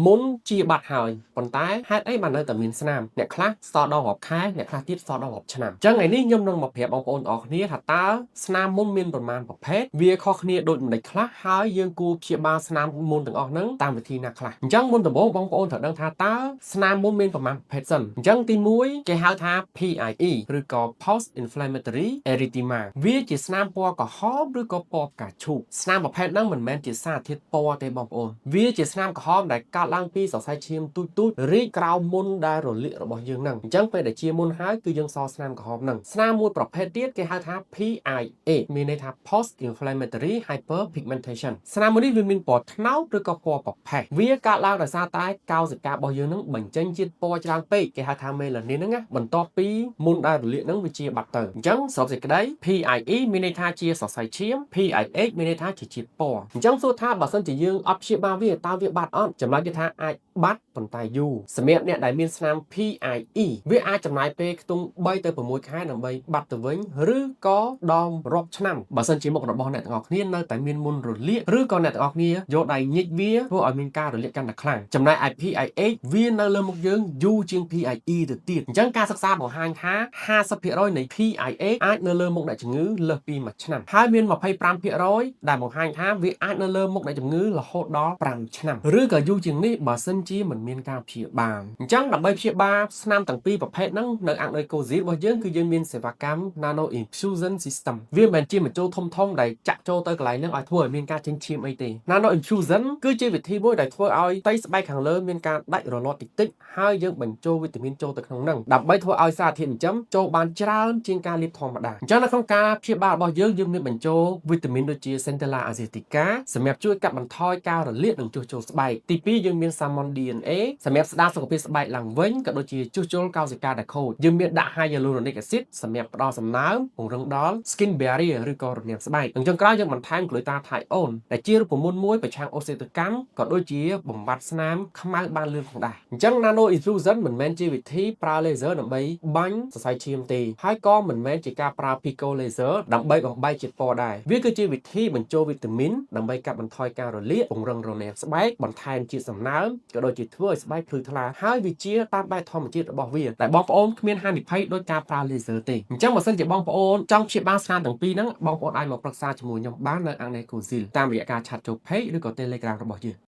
មុនជាបាត់ហើយប៉ុន្តែហេតុអីបាននៅតែមានស្នាមអ្នកខ្លះសល់ដល់រាប់ខែអ្នកខ្លះទៀតសល់ដល់រាប់ឆ្នាំអញ្ចឹងថ្ងៃនេះខ្ញុំនឹងមកប្រាប់បងប្អូនទាំងអស់គ្នាថាតើស្នាមមុនមានប្រមាណប្រភេទវាខុសគ្នាដូចម្តេចខ្លះហើយយើងគួរព្យាបាលស្នាមមុនទាំងអស់ហ្នឹងតាមវិធីណាខ្លះអញ្ចឹងមុនដំបូងបងប្អូនត្រូវដឹងថាតើស្នាមមុនមានប្រមាណប្រភេទសិនអញ្ចឹងទី1គេហៅថា PIE ឬក៏ Post Inflammatory Erythema វាជាស្នាមពណ៌ក្រហមឬក៏ពណ៌ផ្កាឈូកស្នាមប្រភេទហ្នឹងមិនមែនជាសារធាតុពណ៌ទេបងប្អូនវាជាស្នាមក្រហមដែលកើតឡើងពីសរសៃឈាមទូចៗរីកក្រោមមុនដែលរលាករបស់យើងហ្នឹងអញ្ចឹងពេលដែលជាមុនហើយគឺយើងសល់ស្នាមក្រហមហ្នឹងស្នាមមួយប្រភេទទៀតគេហៅថា PIA មានន័យថា Post Inflammatory Hyperpigmentation ស្នាមមួយនេះវាមានពណ៌ត្នោតឬក៏ពណ៌ប្រផេះវាកើតឡើងដោយសារតែកោសិការបស់យើងហ្នឹងបញ្ចេញជាតិពណ៌ច្រើនពេកគេហៅថា melanin ហ្នឹងណាបន្ទាប់ពីមុនដែលរលាកហ្នឹងវាជាបាត់ទៅអញ្ចឹងសរុបសេចក្តី PIE មានន័យថាជាសរសៃឈាម PIH មានន័យថាជាជាតិពណ៌អញ្ចឹងសួរថាបើសិនជាយើងអត់ព្យាបាលវាតើវាបាត់អត់ចម្លើយគឺថាអាចបាត់ប៉ុន្តែយូរសម្រាប់អ្នកដែលមានស្នាម PIE វាអាចចំណាយពេលខ្ទង់3ទៅ6ខែដើម្បីបាត់ទៅវិញឬក៏ដល់រាប់ឆ្នាំបើសិនជាមុខរបស់អ្នកទាំងអស់គ្នានៅតែមានមុនរលាកឬក៏អ្នកទាំងអស់គ្នាយកដៃញិចវាធ្វើឲ្យមានការរលាកកាន់តែខ្លាំងចំណែកឯ PIH វានៅលើមុខយើងយូរជាង PIE ទៅទៀតអញ្ចឹងការសិក្សាបង្ហាញថា 50% នៃ PIH អាចនៅលើមុខអ្នកជំងឺលើសពី1ឆ្នាំហើយមាន 25% ដែលបង្ហាញថាវាអាចនៅលើមុខអ្នកជំងឺរហូតដល់5ឆ្នាំឬក៏យូរជាងនេះបើសិនជាមិនមានការព្យាបាលអញ្ចឹងដើម្បីព្យាបាលស្នាមទាំងពីរប្រភេទហ្នឹងនៅអង្គដោយ Cozy របស់យើងគឺយើងមានសេវាកម្ម Nano Infusion System វាមិនមែនជាបញ្ចូលធំដែលចាក់ចូលទៅកន្លែងហ្នឹងឲ្យធ្វើឲ្យមានការចេញឈាមអីទេ Nano Infusion គឺជាវិធីមួយដែលធ្វើឲ្យផ្ទៃស្បែកខាងលើមានការដាច់រលាត់តិចៗហើយយើងបញ្ចូលវីតាមីនចូលទៅក្នុងហ្នឹងដើម្បីធ្វើឲ្យសារធាតុចិញ្ចឹមចូលបានច្រើនជាងការលាបធម្មតាអញ្ចឹងនៅក្នុងការព្យាបាលរបស់យើងមានបញ្ចូលវីតាមីនដូចជា Centella Asiatica សម្រាប់ជួយកាត់បន្ថយការរលាកនិងជួសជុលស្បែកទី2យើងមាន Salmon DNA សម្រាប់ស្ដារសុខភាពស្បែកឡើងវិញក៏ដូចជាជួសជុលកោសិកាដែលខូចយើងមានដាក់ Hyaluronic Acid សម្រាប់ផ្ដល់សំណើមពង្រឹងដល់ Skin Barrier ឬក៏រនាំងស្បែកអញ្ចឹងក្រោយយើងបន្ថែម Glutathione ដែលជារូបមន្តមួយប្រឆាំងអូសីតកម្មក៏ដូចជាបំបត្តិស្នាមខ្មៅបានលឿនផងដែរអញ្ចឹង Nano Infusion មិនមែនជាវិធីប្រើ laser ដើម្បីបាញ់សរសៃឈាមទេហើយក៏មិនមែនជាការប្រើ Pico Laser ដើម្បីបំបែកជាតិពណ៌ដែរវាគឺជាវិធីបញ្ចូលវីតាមីនដើម្បីកាត់បន្ថយការរលាកពង្រឹងរនាំងស្បែកបន្ថែមជាតិសំណើមក៏ដូចជាធ្វើឲ្យស្បែកភ្លឺថ្លាហើយវាជាតាមបែបធម្មជាតិរបស់វាដែលបងប្អូនគ្មានហានិភ័យដោយការប្រើ laser ទេអញ្ចឹងបើសិនជាបងប្អូនចង់ព្យាបាលស្នាមទាំងពីរហ្នឹងបងប្អូនអាចមកប្រឹក្សាជាមួយខ្ញុំបាននៅអង្គនៃ Cozy តាមរយៈការឆាតចូល Page ឬក៏ Telegram របស់យើង